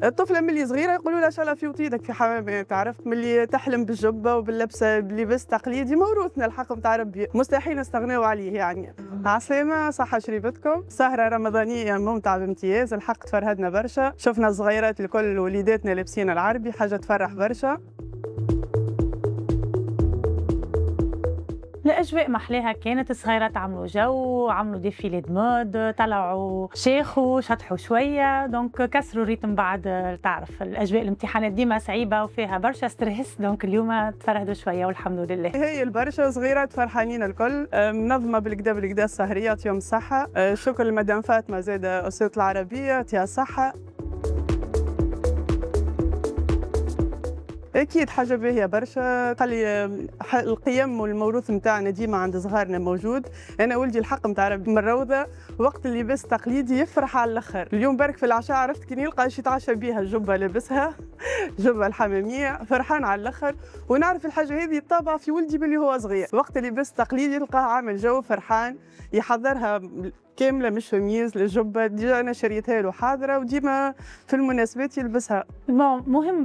الطفلة ملي صغيرة يقولوا لها شالا في وطيدك في حمامات، عرفت ملي تحلم بالجبة وباللبسة بلباس تقليدي موروثنا الحق نتاع ربي، مستحيل نستغناو عليه يعني. عسلامة، صحة شريبتكم، سهرة رمضانية ممتعة بامتياز، الحق تفرهدنا برشا، شفنا الصغيرات الكل وليداتنا لابسين العربي، حاجة تفرح برشا. الأجواء محلاها كانت الصغيرات عملوا جو، عملوا ديفيلي مود، طلعوا شاخوا شطحوا شوية، دونك كسروا الريتم بعد تعرف الأجواء الامتحانات ديما صعيبة وفيها برشا ستريس، دونك اليوم تفرهدوا شوية والحمد لله. هي البرشا صغيرات فرحانين الكل، منظمة بالكدا السهرية يعطيهم الصحة، شكر لمدام فاطمة زادة أستاذة العربية يعطيها الصحة. أكيد حاجة باهية برشا، خلي القيم والموروث نتاعنا ديما عند صغارنا موجود. أنا ولدي الحق نتاع ربي من الروضة وقت اللباس التقليدي يفرح على الآخر، اليوم برك في العشاء عرفت كي يلقى شي يتعشى بيها الجبة لابسها جبة الحمامية فرحان على الآخر، ونعرف الحاجة هذه طابعة في ولدي باللي هو صغير، وقت اللباس التقليدي يلقاه عامل جو فرحان يحضرها كاملة مش فميز للجبة، ديجا أنا شريتها له حاضرة وديما في المناسبات يلبسها. مهم